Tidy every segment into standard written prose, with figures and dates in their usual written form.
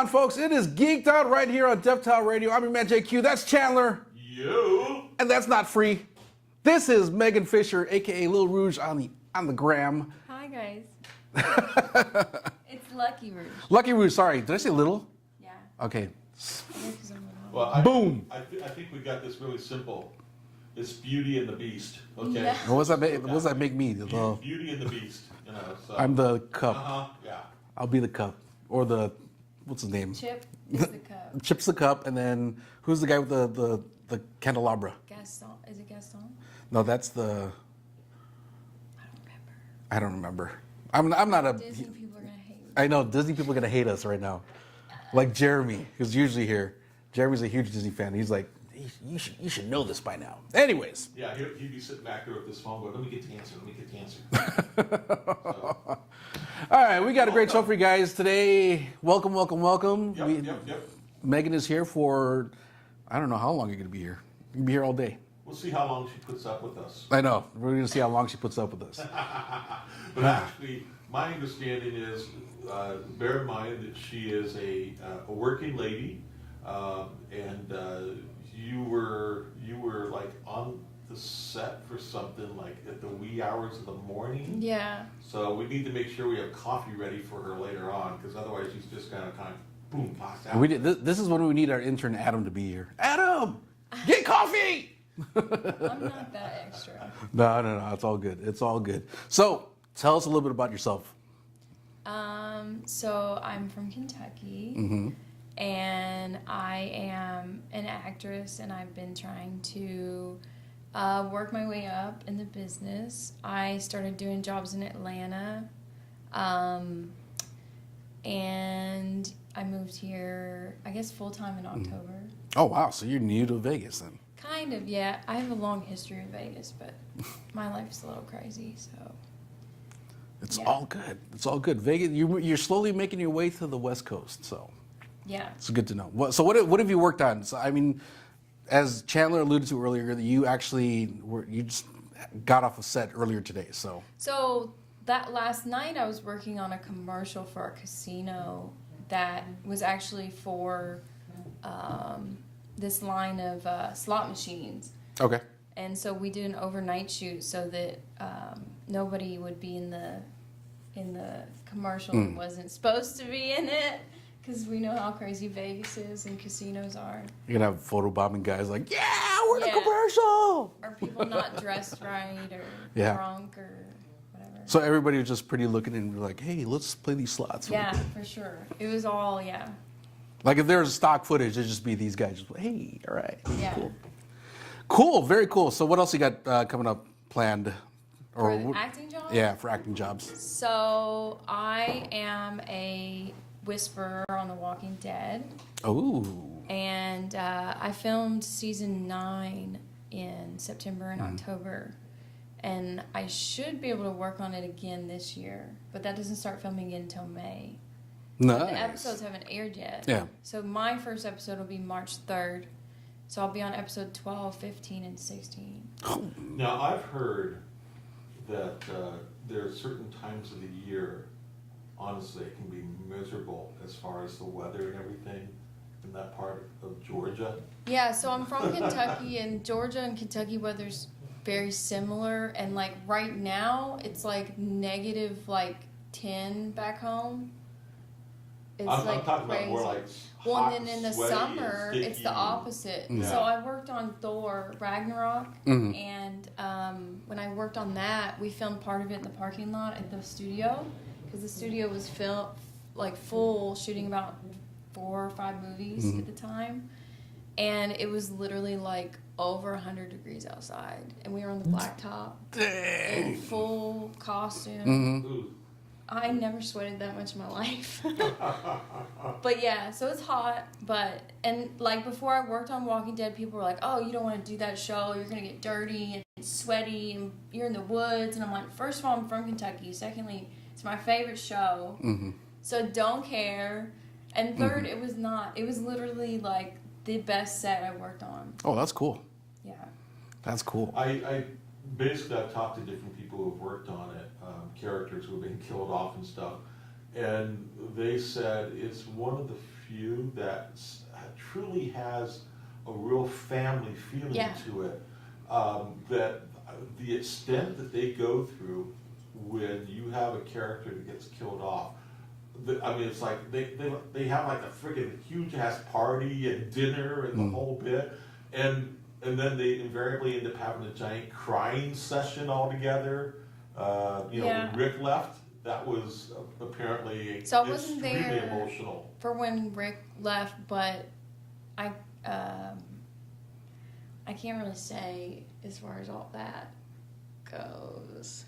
on, folks? It is Geeked Out right here on DefTal Radio. I'm your man JQ. That's Chandler. You. And that's not free. This is Megan Fisher, aka Lil Rouge on the gram. Hi guys. It's Lucky Rouge. Lucky Rouge, sorry. Did I say little? Yeah. Okay. Well, Boom. I think we got this really simple. It's Beauty and the Beast. Okay. Yeah. What does that make me? Beauty and the Beast. You know. So. I'm the cup. Yeah. I'll be the cup. Or the, what's his name? Chip is the cup. Chip's the cup, and then who's the guy with the candelabra? Gaston. Is it Gaston? No, that's the. I don't remember. I don't remember. I'm not a. Disney people are gonna hate me. I know Disney people are gonna hate us right now. Like Jeremy, who's usually here. Jeremy's a huge Disney fan. He's like, you should know this by now. Anyways. Yeah, he'd be sitting back there with this phone going, let me get the answer, let me get the answer. So. All right, we got a great show for you guys today. Welcome. Yep. Megan is here for, I don't know how long you're going to be here. You can be here all day. We'll see how long she puts up with us. I know. We're going to see how long she puts up with us. But actually, my understanding is, bear in mind that she is a working lady, and you were like on the set for something like at the wee hours of the morning. Yeah. So we need to make sure we have coffee ready for her later on, because otherwise she's just kind of boom, passed out. This is when we need our intern Adam to be here. Adam, get coffee. I'm not that extra. No. It's all good. It's all good. So tell us a little bit about yourself. So I'm from Kentucky. Mm-hmm. And I am an actress, and I've been trying to work my way up in the business. I started doing jobs in Atlanta, and I moved here, I guess, full-time in October. Oh, wow. So you're new to Vegas then. Kind of, yeah. I have a long history in Vegas, but my life is a little crazy, so. It's Yeah. all good. It's all good. Vegas, you're slowly making your way to the West Coast, so. Yeah. It's good to know. So what have you worked on? So I mean, as Chandler alluded to earlier, you actually you just got off a set earlier today. So That last night I was working on a commercial for a casino that was actually for this line of slot machines. Okay. And so we did an overnight shoot so that nobody would be in the commercial that wasn't supposed to be in it. Because we know how crazy Vegas is and casinos are. You're going to have photobombing guys like, yeah, we're in a Yeah. commercial. Or people not dressed right or Yeah. drunk or whatever. So everybody was just pretty looking and like, hey, let's play these slots. Yeah, for sure. It was all, yeah. Like if there's stock footage, it'd just be these guys just, hey, all right. Yeah. Cool, very cool. So what else you got coming up planned? For the acting jobs? Yeah, for acting jobs. So I am a whisperer on The Walking Dead. Oh. And I filmed season 9 in September and October. And I should be able to work on it again this year. But that doesn't start filming until May. Nice. The episodes haven't aired yet. Yeah. So my first episode will be March 3rd. So I'll be on episode 12, 15, and 16. Now, I've heard that there are certain times of the year, honestly, it can be miserable as far as the weather and everything in that part of Georgia. Yeah, so I'm from Kentucky, and Georgia and Kentucky weather's very similar. And like right now, it's like negative like 10 back home. It's I'm like talking crazy. about more like Well, hot, and then in the sweaty, summer, and it's sticky. the opposite. Yeah. So I worked on Thor Ragnarok, and when I worked on that, we filmed part of it in the parking lot at the studio, because the studio was full, shooting about 4 or 5 movies at the time, and it was literally like over 100 degrees outside, and we were on the blacktop in full costume. Ooh. I never sweated that much in my life. But yeah, so it's hot, and like before I worked on Walking Dead, people were like, oh, you don't want to do that show, you're going to get dirty and sweaty, and you're in the woods, and I'm like, first of all, I'm from Kentucky, secondly, it's my favorite show, so don't care, and third, it was literally like the best set I worked on. Oh, that's cool. Yeah. That's cool. I basically, I've talked to different people who've worked on it, characters who've been killed off and stuff, and they said it's one of the few that truly has a real family feeling to it. That the extent that they go through when you have a character that gets killed off, I mean, it's like they have like a freaking huge ass party and dinner and the whole bit, and then they invariably end up having a giant crying session all together. When Rick left, that was apparently so I wasn't extremely there emotional for when Rick left, but I can't really say as far as all that goes.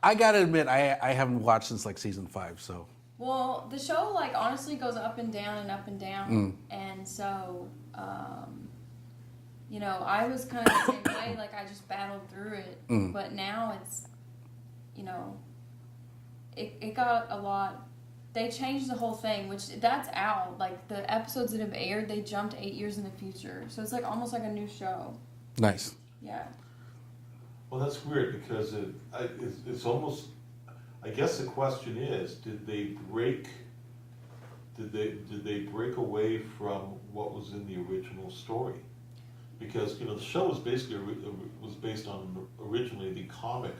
I gotta admit, I haven't watched since like season 5, so. Well, the show like honestly goes up and down and up and down, and so I was kind of the same way. Like I just battled through it, but now it's, it got a lot. They changed the whole thing, which that's out. Like the episodes that have aired, they jumped 8 years in the future, so it's like almost like a new show. Nice. Yeah. Well, that's weird because it's almost. I guess the question is, did they break away from what was in the original story? Because the show was based on originally the comic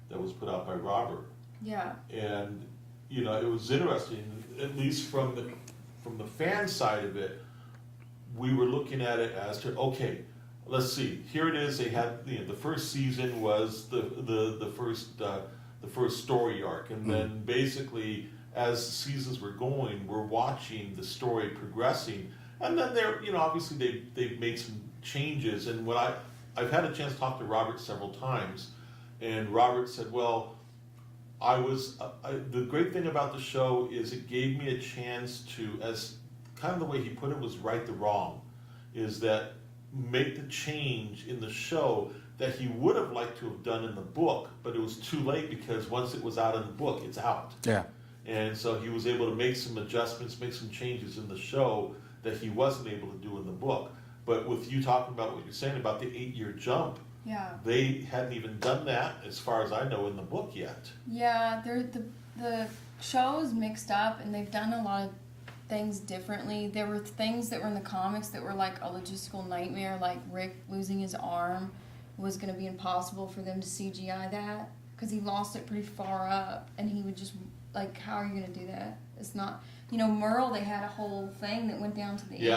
that was put out by Robert. Yeah. And it was interesting, at least from the fan side of it, we were looking at it as to, okay, let's see. Here it is. They had the first season was the first story arc, and then basically as seasons were going, we're watching the story progressing, and then obviously they've made some changes. And what I've had a chance to talk to Robert several times, and Robert said, well, the great thing about the show is it gave me a chance to, as kind of the way he put it was right the wrong, is that make the change in the show that he would have liked to have done in the book, but it was too late because once it was out in the book, it's out. Yeah. And so he was able to make some adjustments, make some changes in the show that he wasn't able to do in the book. But with you talking about what you're saying about the 8-year jump, they hadn't even done that, as far as I know, in the book yet. Yeah, the show is mixed up, and they've done a lot of things differently. There were things that were in the comics that were like a logistical nightmare, like Rick losing his arm was going to be impossible for them to CGI that because he lost it pretty far up, and he would just like, how are you going to do that? It's not, Merle, they had a whole thing that went down to the end.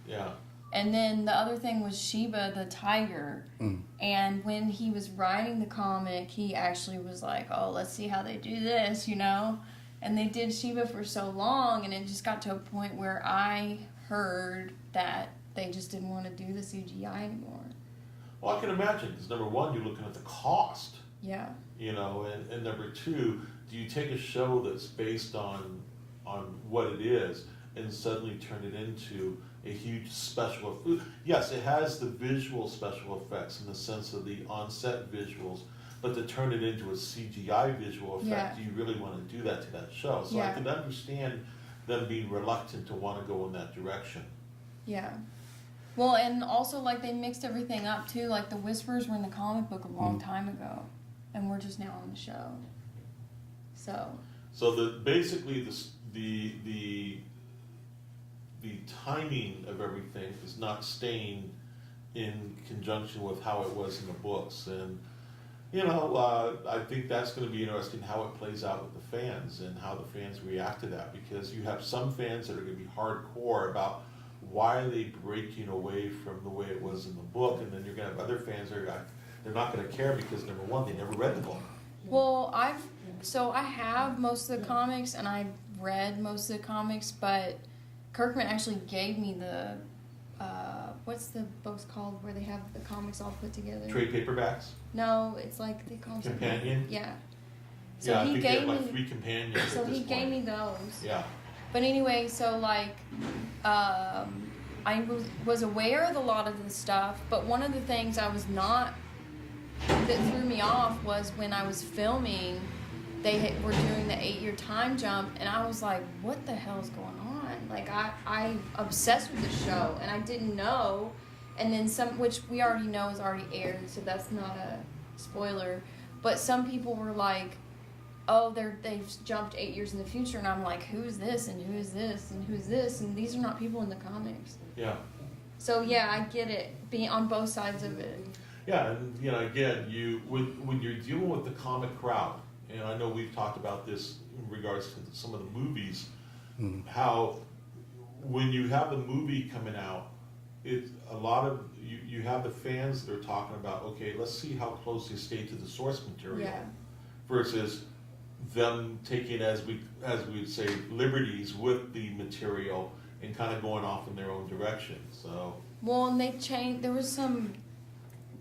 Yeah. And then the other thing was Sheba the tiger, and when he was writing the comic, he actually was like, oh, let's see how they do this, And they did Sheba for so long, and it just got to a point where I heard that they just didn't want to do the CGI anymore. Well, I can imagine, because number one, you're looking at the cost. Yeah. And number two, do you take a show that's based on what it is and suddenly turn it into a huge special effect? Yes, it has the visual special effects in the sense of the on-set visuals, but to turn it into a CGI visual effect, do you really want to do that to that show? So I can understand them being reluctant to want to go in that direction. Yeah. Well, and also, like, they mixed everything up, too. Like, the Whispers were in the comic book a long time ago, and we're just now on the show. So basically, the timing of everything is not staying in conjunction with how it was in the books. And, I think that's going to be interesting how it plays out with the fans and how the fans react to that, because you have some fans that are going to be hardcore about why are they breaking away from the way it was in the book, and then you're going to have other fans that are they're not going to care because, number one, they never read the book. Well, I have most of the comics, and I've read most of the comics, but Kirkman actually gave me the what's the books called where they have the comics all put together? Trade paperbacks? No, it's like they call them Companion? Yeah. So yeah, I he think gave they have like me 3 companions. So at this he gave point. me those. Yeah. But anyway, so like I was aware of a lot of the stuff, but one of the things I was not, that threw me off was when I was filming, were doing the 8-year time jump, and I was like, what the hell is going on? Like, I'm obsessed with the show, and I didn't know. And then which we already know is already aired, so that's not a spoiler. But some people were like, oh, they've jumped 8 years in the future, and I'm like, who is this, and who is this, and who is this? And these are not people in the comics. Yeah. So, yeah, I get it, being on both sides of it. Yeah, and again, when you're dealing with the comic crowd, and I know we've talked about this in regards to some of the movies, how when you have the movie coming out, it's a lot of you have the fans that are talking about, okay, let's see how close they stay to the source material, versus them taking, as we would say, liberties with the material and kind of going off in their own direction. So well, and they changed. There was some,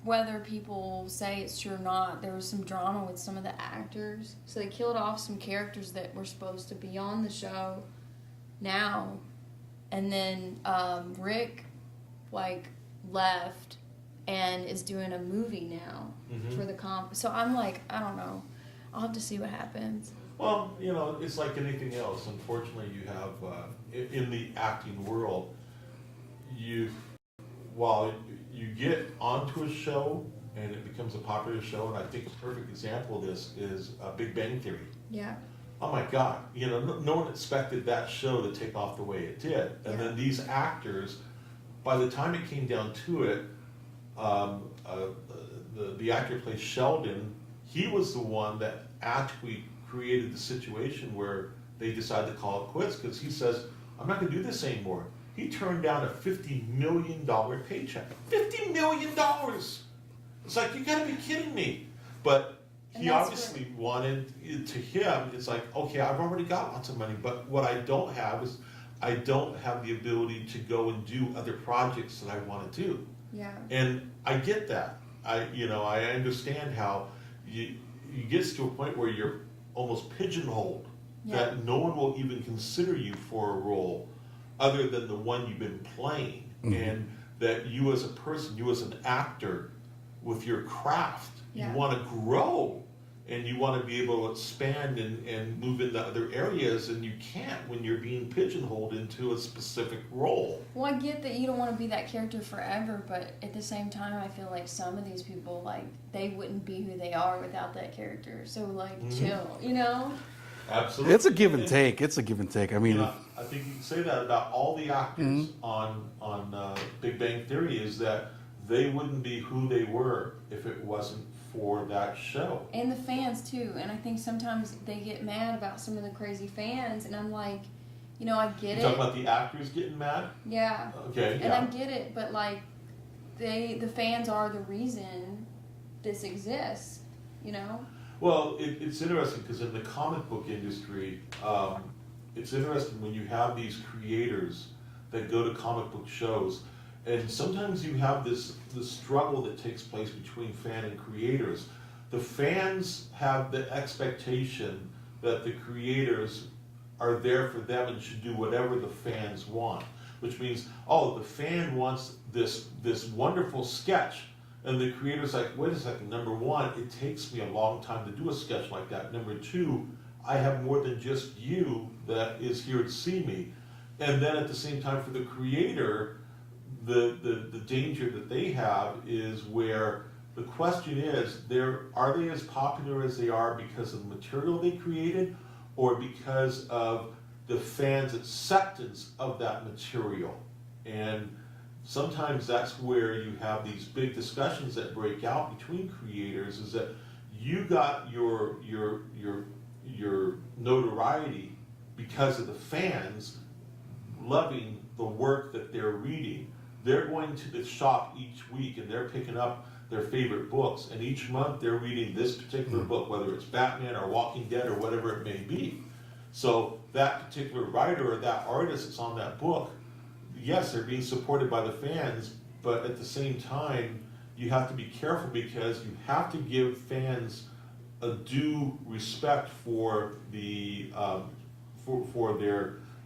whether people say it's true or not, there was some drama with some of the actors. So they killed off some characters that were supposed to be on the show now. And then Rick, left and is doing a movie now for the comp. So I'm like, I don't know. I'll have to see what happens. Well, it's like anything else. Unfortunately, you have, in the acting world, while you get onto a show and it becomes a popular show, and I think a perfect example of this is Big Bang Theory. Yeah. Oh my God, no one expected that show to take off the way it did. And then these actors, by the time it came down to it, the actor who plays Sheldon, he was the one that actually created the situation where they decided to call it quits, because he says, I'm not going to do this anymore. He turned down a $50 million paycheck. $50 million! It's like, you gotta be kidding me. But he obviously wanted, to him, it's like, okay, I've already got lots of money, but what I don't have is, I don't have the ability to go and do other projects that I want to do. Yeah. And I get that. I understand how you get to a point where you're almost pigeonholed, that no one will even consider you for a role other than the one you've been playing, and that you as a person, you as an actor, with your craft, you want to grow, and you want to be able to expand and move into other areas, and you can't when you're being pigeonholed into a specific role. Well, I get that you don't want to be that character forever, but at the same time, I feel like some of these people, they wouldn't be who they are without that character. So, chill, Absolutely. It's a give and take. I mean, I think you can say that about all the actors on Big Bang Theory, is that they wouldn't be who they were if it wasn't for that show. And the fans too. And I think sometimes they get mad about some of the crazy fans, and I'm like, I get it. You talking about the actors getting mad? Yeah. Okay. And I get it, but the fans are the reason this exists. Well, it's interesting because in the comic book industry, it's interesting when you have these creators that go to comic book shows, and sometimes you have this struggle that takes place between fan and creators. The fans have the expectation that the creators are there for them and should do whatever the fans want, which means, the fan wants this wonderful sketch. And the creator's like, wait a second, number one, it takes me a long time to do a sketch like that. Number two, I have more than just you that is here to see me. And then at the same time, for the creator, the danger that they have is where the question is, are they as popular as they are because of the material they created, or because of the fans' acceptance of that material? And sometimes that's where you have these big discussions that break out between creators, is that you got your notoriety because of the fans loving the work that they're reading. They're going to the shop each week and they're picking up their favorite books, and each month they're reading this particular book, whether it's Batman or Walking Dead or whatever it may be. So that particular writer or that artist that's on that book, yes, they're being supported by the fans, but at the same time, you have to be careful, because you have to give fans a due respect for the for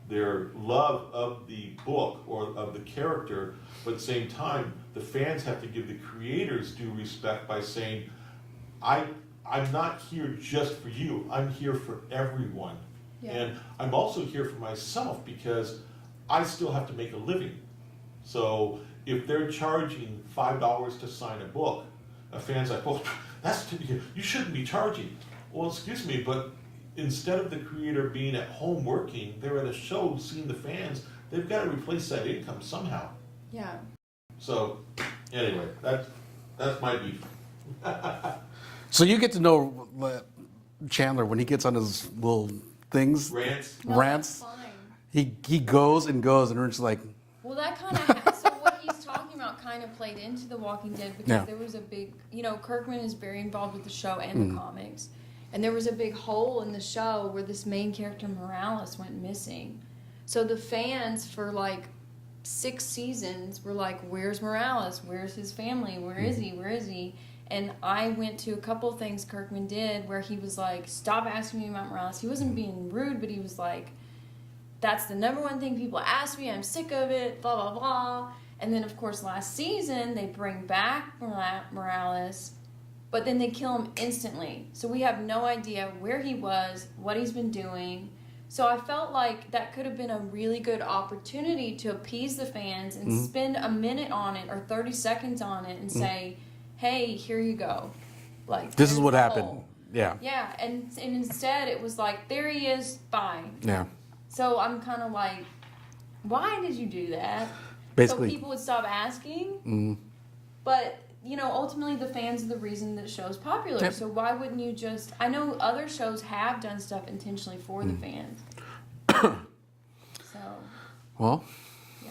their love of the book or of the character, but at the same time, the fans have to give the creators due respect by saying, I I'm not here just for you. I'm here for everyone. Yeah. And I'm also here for myself because I still have to make a living. So if they're charging $5 to sign a book, a fan's like, well, you shouldn't be charging. Well, excuse me, but instead of the creator being at home working, they're at a show seeing the fans. They've got to replace that income somehow. Yeah. So anyway, that's my beef. So you get to know Chandler when he gets on his little things, rants. No, that's fine. He goes and goes, and we're just like. Well, that kind of so what he's talking about kind of played into The Walking Dead because there was a big, Kirkman is very involved with the show and the comics, and there was a big hole in the show where this main character Morales went missing. So the fans for like 6 seasons were like, "Where's Morales? Where's his family? Where is he? Where is he?" And I went to a couple of things Kirkman did where he was like, "Stop asking me about Morales." He wasn't being rude, but he was like, "That's the number one thing people ask me. I'm sick of it, blah, blah, blah." And then, of course, last season, they bring back Morales, but then they kill him instantly. So we have no idea where he was, what he's been doing. So I felt like that could have been a really good opportunity to appease the fans and spend a minute on it or 30 seconds on it and say, "Hey, here you go. Like, this is what happened." Yeah. Yeah, and instead it was like, there he is, bye. Yeah. So I'm kind of like, why did you do that? Basically. So people would stop asking. But, ultimately the fans are the reason that show's popular. Yep. So why wouldn't you just... I know other shows have done stuff intentionally for the fans. So... Well... Yeah.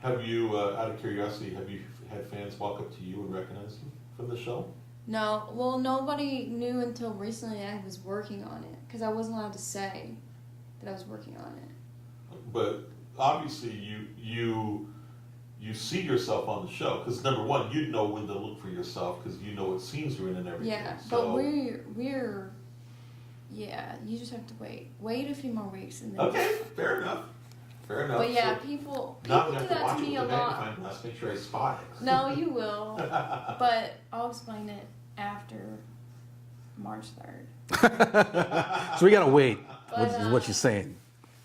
Have you, out of curiosity, have you had fans walk up to you and recognize you from the show? No. Well, nobody knew until recently I was working on it. Because I wasn't allowed to say that I was working on it. But obviously you see yourself on the show because number one, you'd know when to look for yourself because you know what scenes you're in and everything. Yeah, so. but we're you just have to wait a few more weeks and then. Okay, fair enough. But yeah, people do that to me a lot. Make sure I spot it. No, you will, but I'll explain it after March 3rd. So we gotta wait. But, is what she's saying.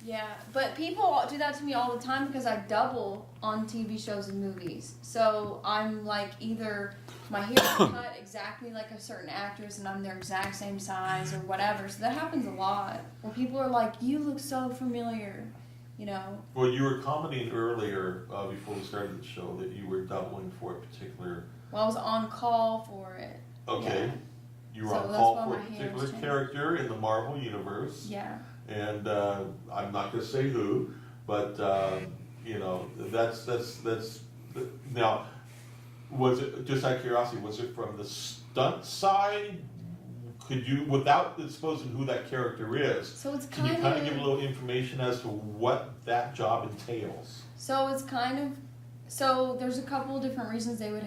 Yeah, but people do that to me all the time because I double on TV shows and movies. So I'm like either my hair is cut exactly like a certain actress and I'm their exact same size or whatever. So that happens a lot where people are like, "You look so familiar," Well, you were commenting earlier before we started the show that you were doubling for a particular. Well, I was on call for it. Okay. Yeah. You were on call for a particular character in the Marvel universe. Yeah. And I'm not going to say who, but that's now. Was it just out of curiosity? Was it from the stunt side? Could you, without exposing who that character is, so it's can you kind of give a little information as to what that job entails? So it's there's a couple of different reasons they would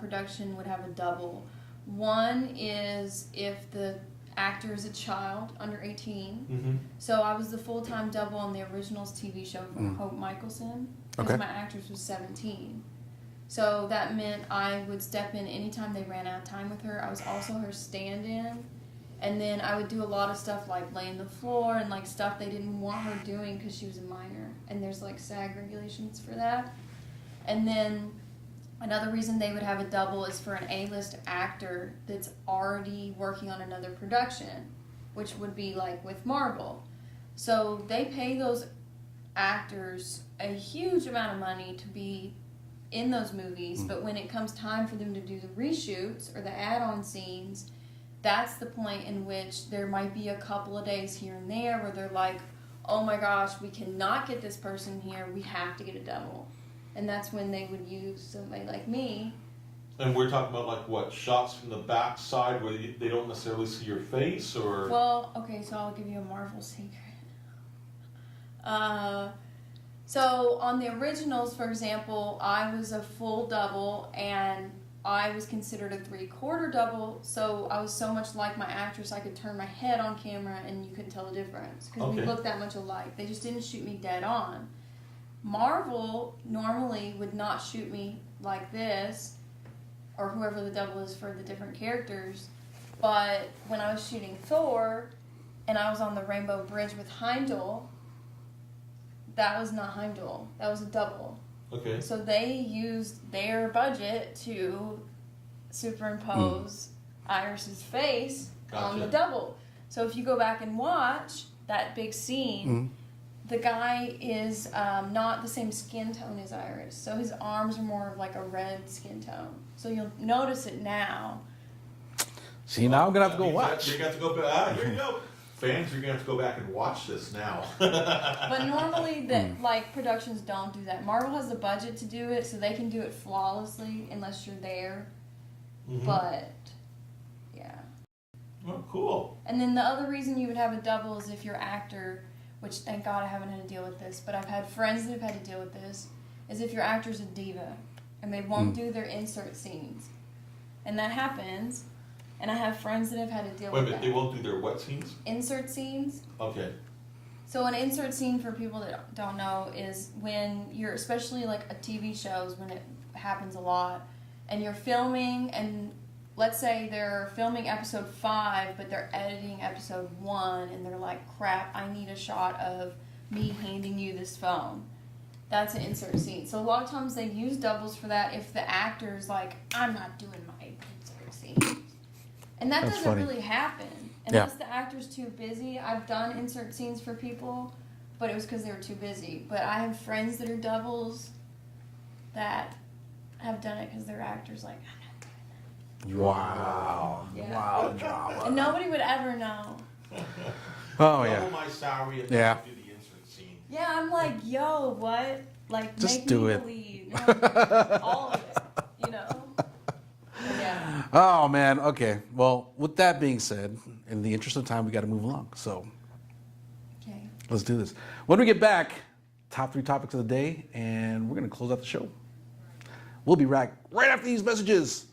production would have a double. One is if the actor is a child under 18. Mm-hmm. So I was the full-time double on the Originals TV show for Hope Michelson because my actress was 17. So that meant I would step in anytime they ran out of time with her. I was also her stand-in. And then I would do a lot of stuff like laying the floor and like stuff they didn't want her doing because she was a minor. And there's like SAG regulations for that. And then another reason they would have a double is for an A-list actor that's already working on another production, which would be like with Marvel. So they pay those actors a huge amount of money to be in those movies, but when it comes time for them to do the reshoots or the add-on scenes, that's the point in which there might be a couple of days here and there where they're like, "Oh my gosh, we cannot get this person here, we have to get a double." And that's when they would use somebody like me. And we're talking about like what, shots from the back side where they don't necessarily see your face, or? Well, okay, so I'll give you a Marvel secret. So on the Originals, for example, I was a full double and I was considered a 3/4 double, so I was so much like my actress I could turn my head on camera and you couldn't tell the difference because we looked that much alike. They just didn't shoot me dead on. Marvel normally would not shoot me like this, or whoever the double is for the different characters. But when I was shooting Thor, and I was on the Rainbow Bridge with Heimdall, that was not Heimdall. That was a double. Okay. So they used their budget to superimpose Iris's face on the double. So if you go back and watch that big scene, the guy is not the same skin tone as Iris. So his arms are more of like a red skin tone. So you'll notice it now. See, now I'm going to have to go watch. You got to go back. Here you go. Fans, you're going to have to go back and watch this now. But normally, like, productions don't do that. Marvel has the budget to do it, so they can do it flawlessly unless you're there. But, yeah. Oh, cool. And then the other reason you would have a double is if your actor, which thank God I haven't had to deal with this, but I've had friends that have had to deal with this, is if your actor's a diva and they won't do their insert scenes. And that happens. And I have friends that have had to deal with that. Wait a minute, they won't do their what scenes? Insert scenes. Okay. So an insert scene, for people that don't know, is when you're, especially like a TV shows, when it happens a lot, and you're filming, and let's say they're filming episode 5, but they're editing episode 1, and they're like, crap, I need a shot of me handing you this phone. That's an insert scene. So a lot of times they use doubles for that if the actor's like, I'm not doing my insert scene. And that doesn't really happen unless the actor's too busy. I've done insert scenes for people, but it was because they were too busy. But I have friends that are doubles that have done it because their actor's like, I'm not doing that. Wow. Yeah. Wow, drama. And nobody would ever know. Oh, yeah. Double my salary and do the insert scene. Yeah, I'm like, yo, what? Like, just make do me it. believe. All of it, you know? Yeah. Oh, man. Okay. Well, with that being said, in the interest of time, we got to move along. So let's do this. When we get back, top 3 topics of the day, and we're going to close out the show. We'll be back right after these messages.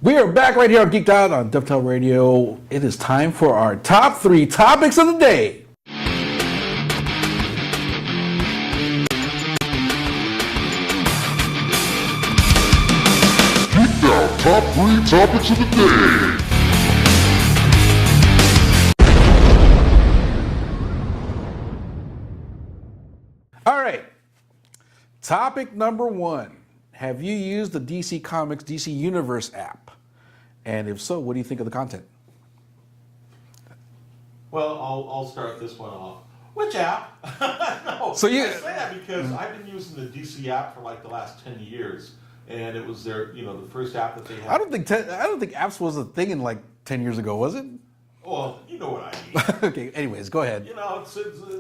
We are back right here on Geeked Out on DefTal Radio. It is time for our top 3 topics of the day. Geeked Out top 3 topics of the day. All right. Topic number 1. Have you used the DC Comics DC Universe app? And if so, what do you think of the content? Well, I'll start this one off. Which app? No, So you- I say that because I've been using the DC app for like the last 10 years, and it was their, the first app that they had. I don't think apps was a thing in like 10 years ago, was it? Well, you know what I mean. Okay, anyways, go ahead. You know,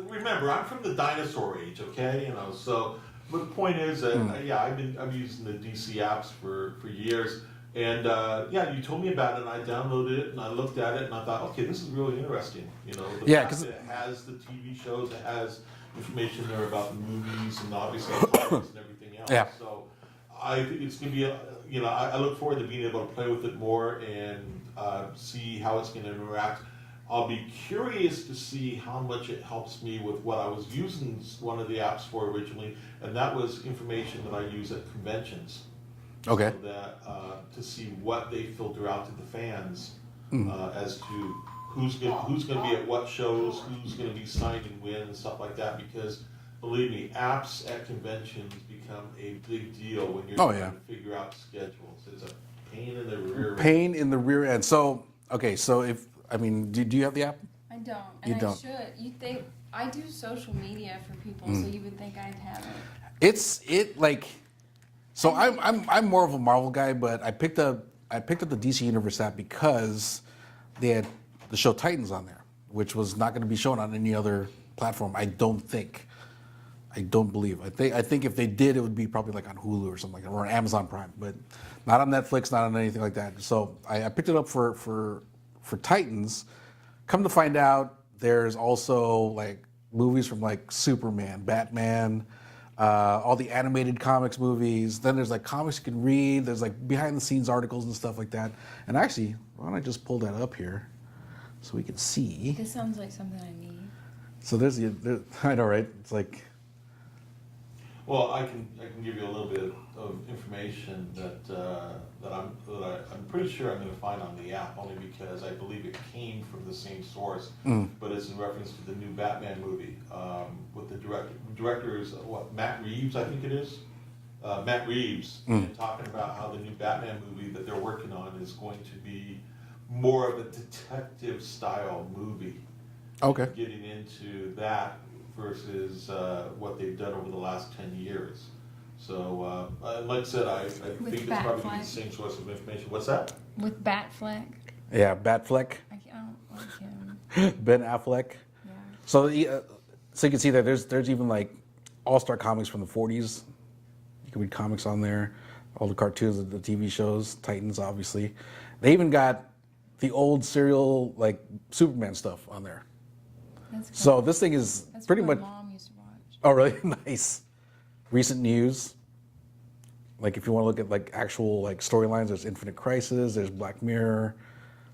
remember, I'm from the dinosaur age, okay? You know, so, but the point is that, yeah, I'm using the DC apps for years. And, yeah, you told me about it, and I downloaded it, and I looked at it, and I thought, okay, this is really interesting. You know, the fact that it has the TV shows, it has information there about the movies, and obviously the comics and everything else. Yeah. So I think it's going to be, you know, I look forward to being able to play with it more and see how it's going to interact. I'll be curious to see how much it helps me with what I was using one of the apps for originally, and that was information that I use at conventions. Okay. So that to see what they filter out to the fans as to who's going to be at what shows, who's going to be signed and when, and stuff like that. Because believe me, apps at conventions become a big deal when you're trying to figure out schedules. It's a pain in the rear end. Pain in the rear end. So okay, so if I mean, do you have the app? I don't. And You don't. I should. You think I do social media for people, so you would think I'd have it. So I'm more of a Marvel guy, but I picked up the DC Universe app because they had the show Titans on there, which was not going to be shown on any other platform. I don't believe. I think if they did, it would be probably like on Hulu or something like that, or on Amazon Prime, but not on Netflix, not on anything like that. So I picked it up for Titans. Come to find out, there's also like movies from like Superman, Batman, all the animated comics movies. Then there's like comics you can read. There's like behind the scenes articles and stuff like that. And actually, why don't I just pull that up here so we can see? This sounds like something I need. So I know, right? It's like. Well, I can give you a little bit of information that I'm pretty sure I'm going to find on the app, only because I believe it came from the same source, but it's in reference to the new Batman movie with the director is Matt Reeves, I think it is. Matt Reeves, and talking about how the new Batman movie that they're working on is going to be more of a detective style movie. Okay. Getting into that versus what they've done over the last 10 years. So, like I said, I think it's probably gonna be the same source of information. What's that? With Batfleck. Yeah, Batfleck. I don't like him. Ben Affleck. Yeah. So you can see that there's even like all-star comics from the 40s. You can read comics on there. All the cartoons, the TV shows, Titans, obviously. They even got the old serial like Superman stuff on there. That's cool. So this thing is That's pretty what much. my mom used to watch. Oh, really? Nice. Recent news. Like if you want to look at like actual like storylines, there's Infinite Crisis, there's Black Mirror,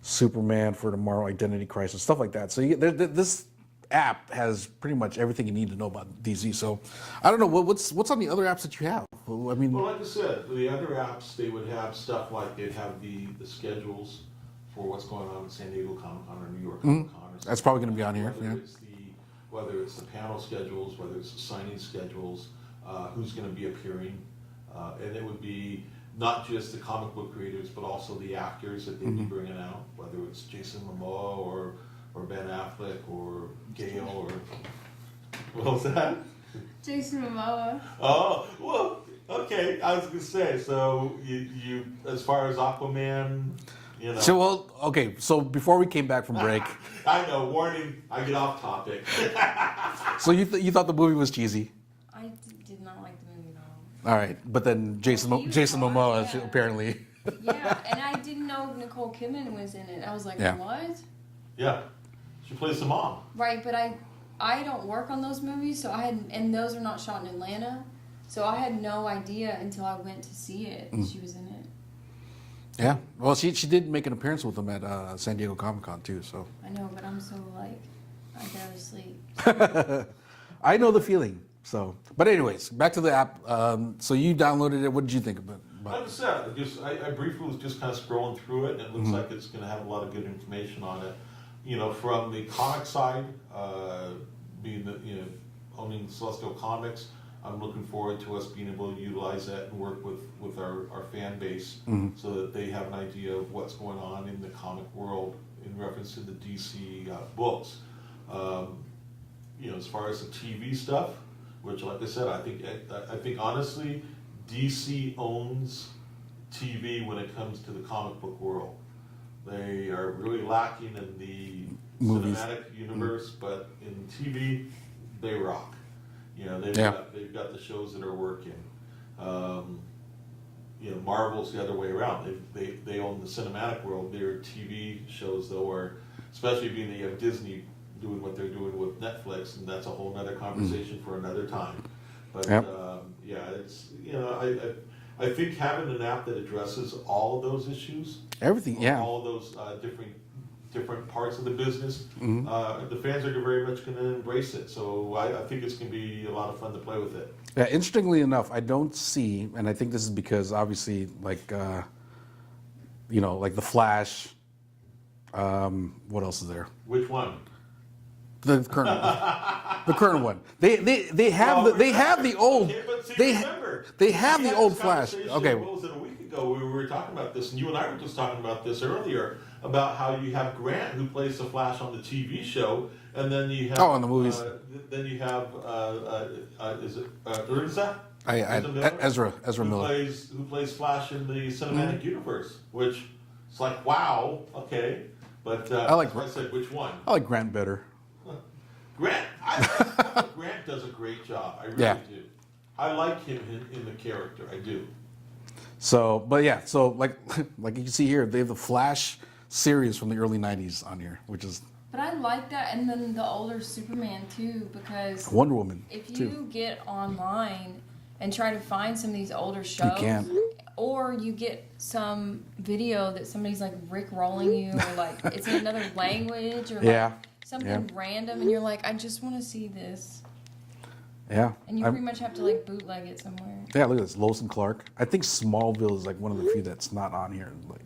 Superman for Tomorrow, Identity Crisis, stuff like that. So this app has pretty much everything you need to know about DC. So I don't know what's on the other apps that you have. I mean, well, like I said, the other apps they would have stuff like they'd have the schedules for what's going on at San Diego Comic Con or New York Comic Con. That's probably going to be on here. Whether it's the panel schedules, whether it's the signing schedules, who's going to be appearing, and it would be not just the comic book creators, but also the actors that they'd be bringing out, whether it's Jason Momoa or Ben Affleck or Gale or what was that? Jason Momoa. Oh, well, okay. I was going to say, so you as far as Aquaman. You know. So before we came back from break, I know, warning, I get off topic. so you thought the movie was cheesy? I did not like the movie at all. All right, but then Jason Momoa apparently. Yeah, and I didn't know Nicole Kidman was in it. I was like, what? Yeah, she plays the mom. Right, but I don't work on those movies, so and those are not shot in Atlanta, so I had no idea until I went to see it that she was in it. Yeah, well, she did make an appearance with them at San Diego Comic Con too. So I know, but I'm so like I barely sleep. I know the feeling. So, but anyways, back to the app. So you downloaded it. What did you think about it? Like I said, I briefly was just kind of scrolling through it, and it looks like it's going to have a lot of good information on it. You know, from the comic side, being owning Celestial Comics, I'm looking forward to us being able to utilize that and work with our fan base so that they have an idea of what's going on in the comic world in reference to the DC books. As far as the TV stuff, which, like I said, I think honestly, DC owns TV when it comes to the comic book world. They are really lacking in movies. cinematic universe, but in TV, they rock. You know, they've got the shows that are working. You know, Marvel's the other way around. They own the cinematic world. Their TV shows, though, are, especially being that you have Disney doing what they're doing with Netflix, and that's a whole other conversation for another time. But yeah, it's, you know, I think having an app that addresses all of those issues, Everything, yeah. all of those different parts of the business, the fans are very much going to embrace it. So I think it's going to be a lot of fun to play with it. Yeah, interestingly enough, I don't see, and I think this is because obviously, like, you know, like the Flash. What else is there? Which one? The current, the current one. They have the old. Okay, but see, they remember, they have we the had old this Flash. conversation, Okay. What was it, a week ago? We were talking about this, and you and I were just talking about this earlier about how you have Grant who plays the Flash on the TV show, and then you have in the movies. Then you have is it Urza? Ezra who Miller. Who plays Flash in the cinematic universe? Which it's like, wow, okay, but I like. I said, which one? I like Grant better. Grant, Grant does a great job. I really do. I like him in the character. I do. So, but yeah, so like you can see here, they have the Flash series from the early '90s on here, which is. But I like that, and then the older Superman too, because Wonder Woman. if you too. get online and try to find some of these older shows, can't. or you get some video that somebody's like Rick rolling you, or like it's in another language, or like something random, and you're like, I just want to see this. Yeah. And you pretty much have to like bootleg it somewhere. Yeah, look at this, Lois and Clark. I think Smallville is like one of the few that's not on here. Like,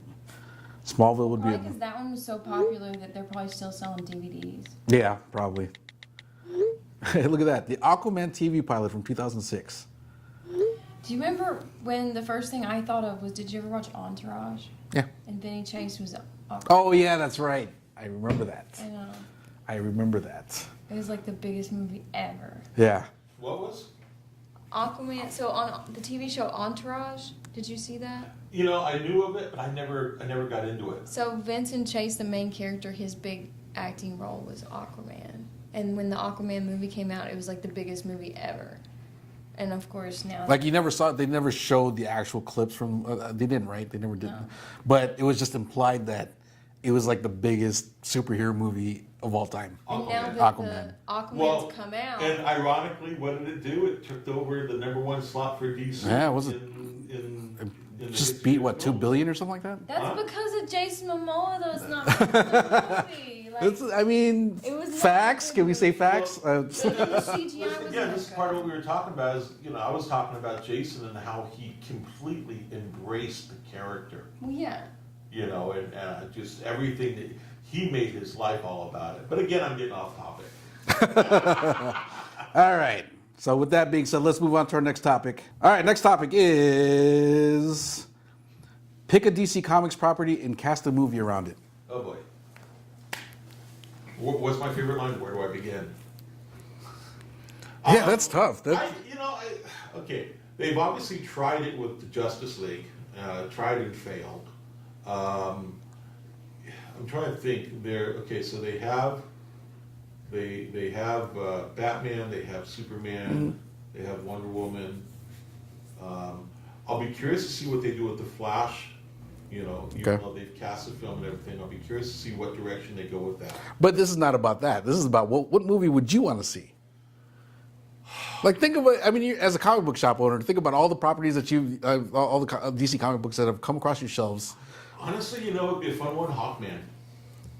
Smallville would be. Probably because that one was so popular that they're probably still selling DVDs. Yeah, probably. Look at that, the Aquaman TV pilot from 2006. Do you remember when the first thing I thought of was, did you ever watch Entourage? Yeah. And Vinny Chase was Aquaman. Oh yeah, that's right. I remember that. I know. I remember that. It was like the biggest movie ever. Yeah. What was? Aquaman. So on the TV show Entourage, did you see that? You know, I knew of it, but I never got into it. So Vincent Chase, the main character, his big acting role was Aquaman. And when the Aquaman movie came out, it was like the biggest movie ever. And of course now, Like you never saw it. They never showed the actual clips from. They didn't, right? They never did. No. But it was just implied that it was like the biggest superhero movie of all time. and now Aquaman. that Aquaman. the Aquaman's Well, come out, and ironically, what did it do? It took over the #1 slot for DC. Yeah, was it? In the Just history beat of what, $2 films. billion or something like that? that's because of Jason Momoa, though. It's not the movie. Like, It's, I mean, It was not facts. a good Can we say movie. facts? the CGI Listen, was again, not this is good. part of what we were talking about. Is, you know, I was talking about Jason and how he completely embraced the character. Well, yeah. You know, and just everything that he made his life all about it. But again, I'm getting off topic. All right. So with that being said, let's move on to our next topic. All right, next topic is pick a DC Comics property and cast a movie around it. Oh boy. What's my favorite line? Where do I begin? Yeah, that's tough. Okay, they've obviously tried it with the Justice League, tried and failed. I'm trying to think. So they have Batman, they have Superman, they have Wonder Woman. I'll be curious to see what they do with the Flash. You know, even though they've cast the film and everything, I'll be curious to see what direction they go with that. But this is not about that. This is about what movie would you want to see? Like, think of it. I mean, you, as a comic book shop owner, think about all the properties that you, all the DC comic books that have come across your shelves. Honestly, you know, it'd be a fun one, Hawkman.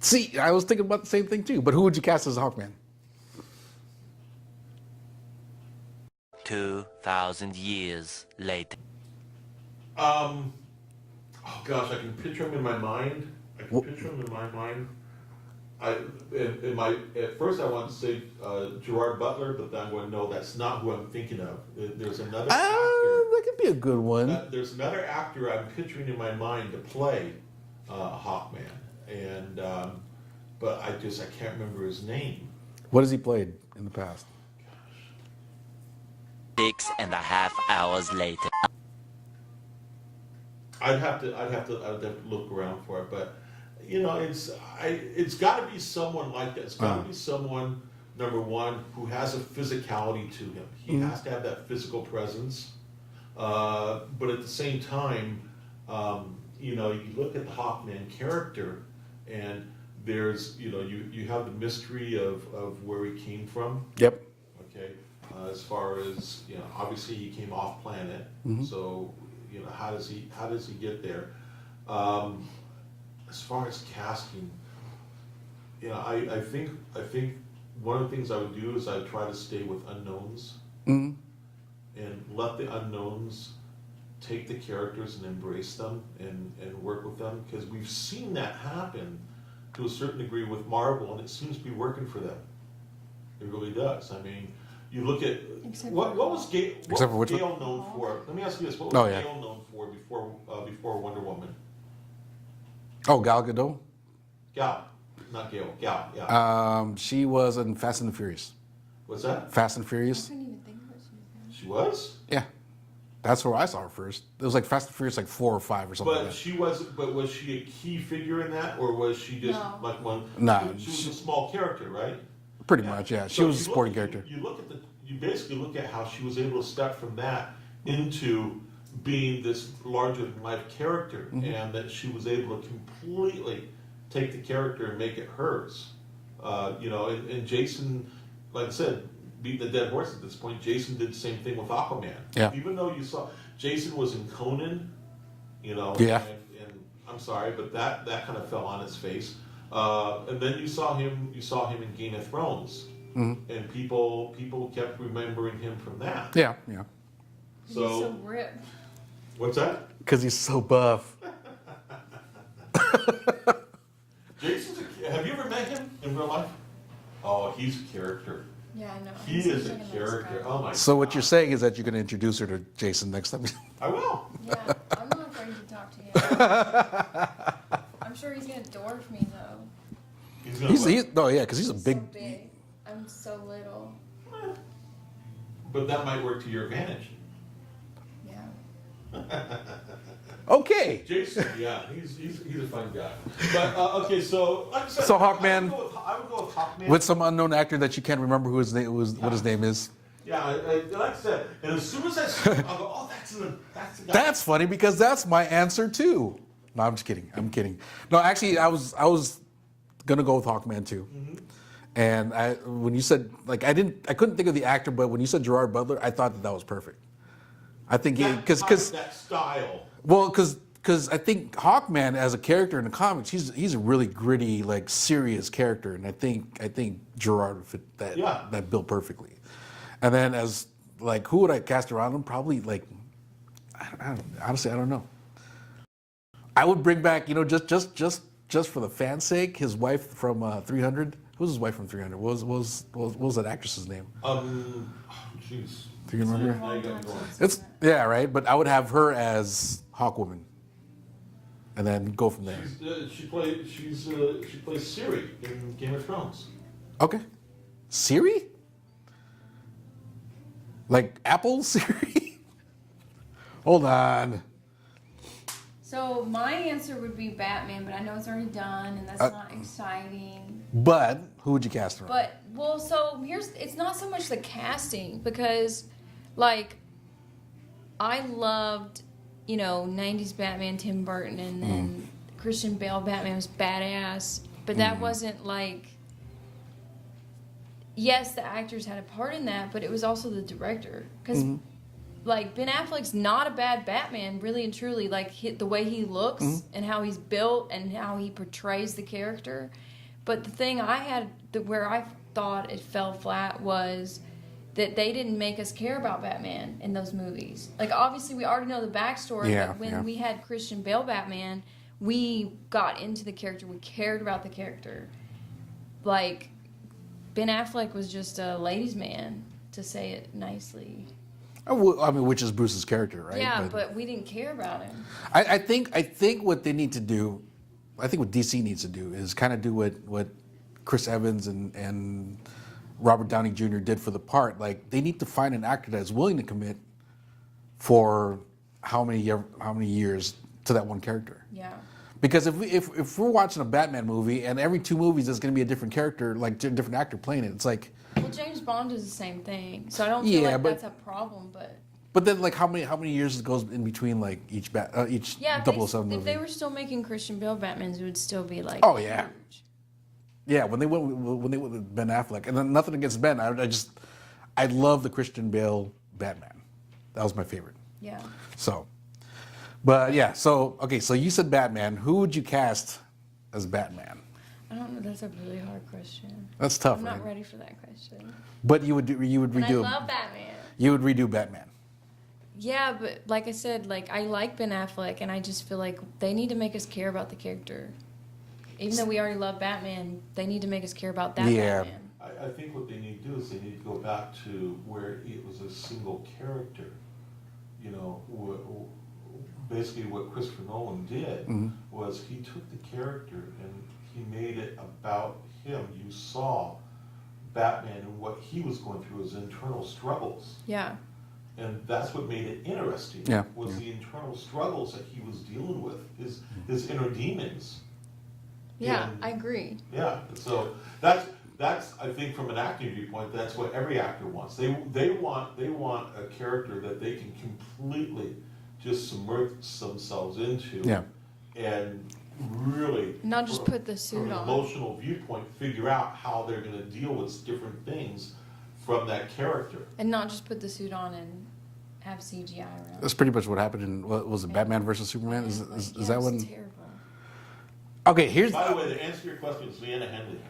See, I was thinking about the same thing too. But who would you cast as Hawkman? 2,000 years later. Oh gosh, I can picture him in my mind. At first I want to say Gerard Butler, but then I'm going, no, that's not who I'm thinking of. There's another actor. That could be a good one. There's another actor I'm picturing in my mind to play Hawkman, and but I can't remember his name. What has he played in the past? 6.5 hours later. I'd have to look around for it, but it's got to be someone like that. It's got to be someone, number one, who has a physicality to him. He has to have that physical presence. But at the same time, you look at the Hawkman character, and there's, you have the mystery of where he came from. Yep. Okay. As far as, obviously he came off planet. So, how does he get there? As far as casting, I think one of the things I would do is I'd try to stay with unknowns and let the unknowns take the characters and embrace them and work with them, because we've seen that happen to a certain degree with Marvel, and it seems to be working for them. It really does. I mean, you look at what was Gale known for? Let me ask you this: what was Gale known for before Wonder Woman? Oh, Gal Gadot. Gal, not Gale. Gal, yeah. She was in Fast and the Furious. What's that? Fast and Furious. I couldn't even think of what she was. She was. Yeah, that's where I saw her first. It was like Fast and Furious, like 4 or 5 or something. But was she a key figure in that, or was she just like one? No, she was a small character, right? Pretty much, yeah. She was a supporting character. You basically look at how she was able to step from that into being this larger than life character, and that she was able to completely take the character and make it hers. And Jason, like I said, beating the dead horse at this point, Jason did the same thing with Aquaman. Yeah. Even though you saw Jason was in Conan, Yeah. and I'm sorry, but that kind of fell on its face. And then you saw him in Game of Thrones, and people kept remembering him from that. Yeah. He's so ripped. What's that? Because he's so buff. Have you ever met him in real life? Oh, he's a character. Yeah, I know. He is a character. Oh my! So what you're saying is that you're going to introduce her to Jason next time. I will. Yeah, I'm not afraid to talk to him. I'm sure he's gonna dwarf me though. He's because he's a He's big. so big. I'm so little. But that might work to your advantage. Yeah. Okay. Jason, yeah, he's a fun guy. But okay, so like I said, So Hawkman. I would go with Hawkman. With some unknown actor that you can't remember who his name was, what his name is. Yeah, like I said, and as soon as I see him, I'll go, oh, that's the guy. That's funny because that's my answer too. No, I'm just kidding. I'm kidding. No, actually, I was gonna go with Hawkman too. And when you said I couldn't think of the actor, but when you said Gerard Butler, I thought that was perfect. I think because that style. Well, because I think Hawkman as a character in the comics, he's a really gritty, like serious character, and I think Gerard would fit that bill perfectly. And then as like who would I cast around him? Probably like honestly I don't know. I would bring back just for the fan's sake his wife from 300. Who's his wife from 300? What was that actress's name? Jeez. Do you remember? Now you got me going. It's right. But I would have her as Hawkwoman, and then go from there. She plays Siri in Game of Thrones. Okay. Siri? Like Apple Siri? Hold on. So my answer would be Batman, but I know it's already done, and that's not exciting. But who would you cast her? But it's not so much the casting, because like I loved 90s Batman, Tim Burton, and then Christian Bale Batman was badass, but that wasn't like, yes, the actors had a part in that, but it was also the director, because like Ben Affleck's not a bad Batman, really and truly, like the way he looks and how he's built and how he portrays the character. But the thing I had where I thought it fell flat was that they didn't make us care about Batman in those movies. Like, obviously, we already know the backstory, but when we had Christian Bale Batman, we got into the character. We cared about the character. Like, Ben Affleck was just a ladies' man, to say it nicely. I mean, which is Bruce's character, right? Yeah, but we didn't care about him. I think what they need to do, I think what DC needs to do is kind of do what Chris Evans and Robert Downey Jr. did for the part. Like, they need to find an actor that is willing to commit for how many years to that one character. Yeah. Because if we're watching a Batman movie and every 2 movies there's going to be a different character, like a different actor playing it, it's like. Well, James Bond is the same thing, so I don't feel like that's a problem. But then, like, how many years it goes in between, like, each Yeah, 007 movie? if they were still making Christian Bale Batmans, it would still be like. Oh, yeah. Huge. Yeah, when they went with Ben Affleck, and then nothing against Ben, I love the Christian Bale Batman. That was my favorite. Yeah. So, but yeah, so okay, so you said Batman. Who would you cast as Batman? I don't know. That's a really hard question. That's tough, I'm right? not ready for that question. But you would And redo. I love Batman. You would redo Batman. Yeah, but like I said, like I like Ben Affleck, and I just feel like they need to make us care about the character. Even though we already love Batman, they need to make us care about that Yeah. Batman. I think what they need to do is they need to go back to where it was a single character. You know, basically what Christopher Nolan did was he took the character and he made it about him. You saw Batman and what he was going through, his internal struggles. Yeah. And that's what made it interesting. Yeah, Was yeah. the internal struggles that he was dealing with, his inner demons. Yeah, And- I agree. Yeah, so that's I think from an acting viewpoint, that's what every actor wants. They want a character that they can completely just submerge themselves into. Yeah. And really Not just put the from suit an on. emotional viewpoint, figure out how they're going to deal with different things from that character. And not just put the suit on and have CGI around. That's pretty much what happened in what was it, Batman versus Superman? Is Yeah, that it was one? terrible. Okay, here's. By the way, to answer your question, it's Leanna Henley.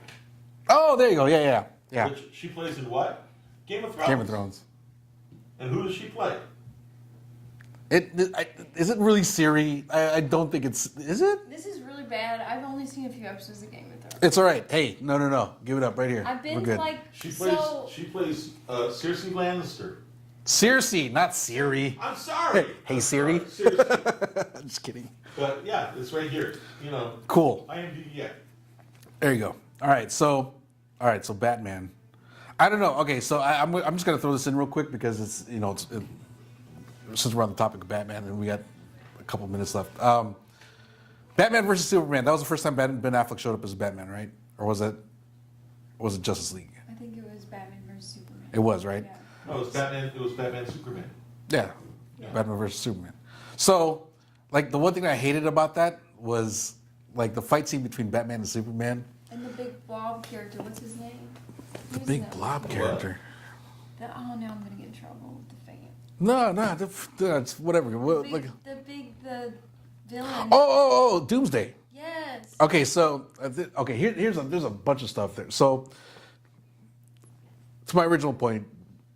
Oh, there you go. Yeah. Which she plays in what? Game of Thrones. Game of Thrones. And who does she play? Is it really Siri? I don't think it's. Is it? This is really bad. I've only seen a few episodes of Game of Thrones. It's all right. Hey, no. Give it up right here. I've We're been good. like She plays so. Cersei Lannister. Cersei, not Siri. I'm sorry. Hey, Siri. Seriously. I'm just kidding. But yeah, it's right here. You know. Cool. IMDb. Yeah. There you go. All right, so Batman. I don't know. Okay, so I'm just gonna throw this in real quick because it's since we're on the topic of Batman and we got a couple minutes left. Batman versus Superman. That was the first time Ben Affleck showed up as Batman, right? Or was it Justice League? I think it was Batman versus Superman. It was, right? Yeah. No, it was Batman. It was Batman Superman. Yeah. Batman versus Superman. So, like, the one thing I hated about that was like the fight scene between Batman and Superman. And the big blob character, what's his name? The Who's big that? blob character. Oh, now I'm gonna get in trouble with the fan. No, it's whatever. The villain. Oh, Doomsday. Yes. Okay, so there's a bunch of stuff there. So, to my original point,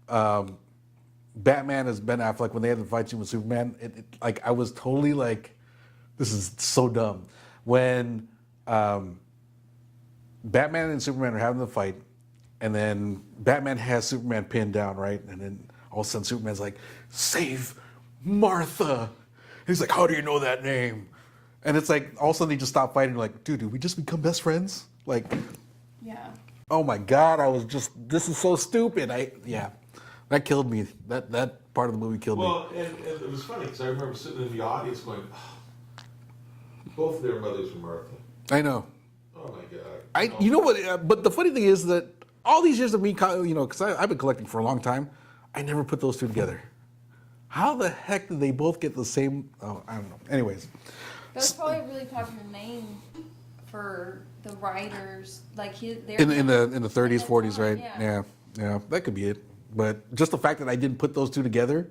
Batman as Ben Affleck when they had the fight scene with Superman, like I was totally like, this is so dumb. When Batman and Superman are having the fight, and then Batman has Superman pinned down, right? And then all of a sudden Superman's like, "Save Martha." And he's like, "How do you know that name?" And it's like all of a sudden they just stop fighting. Like, dude, did we just become best friends? Like, Yeah. oh my God, this is so stupid. That killed me. That part of the movie killed me. Well, and it was funny because I remember sitting in the audience going, oh, both of their mothers were Martha. I know. Oh my God. You know what? But the funny thing is that all these years of me, because I've been collecting for a long time, I never put those two together. How the heck did they both get the same? Oh, I don't know. Anyways, That was probably a really popular name for the writers. Like in the 30s, 40s, right? Yeah. Yeah, that could be it. But just the fact that I didn't put those two together,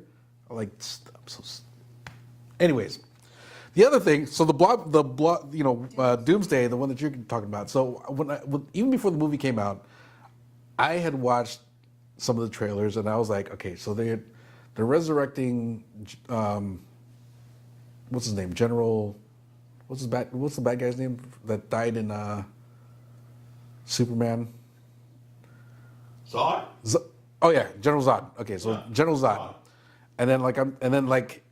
anyways. The other thing, so the blob, Doomsday, the one that you're talking about. So even before the movie came out, I had watched some of the trailers, and I was like, okay, so they're resurrecting, what's his name, what's the bad guy's name that died in Superman? Zod? Oh yeah, General Zod. Okay, so Yeah, General Zod. And then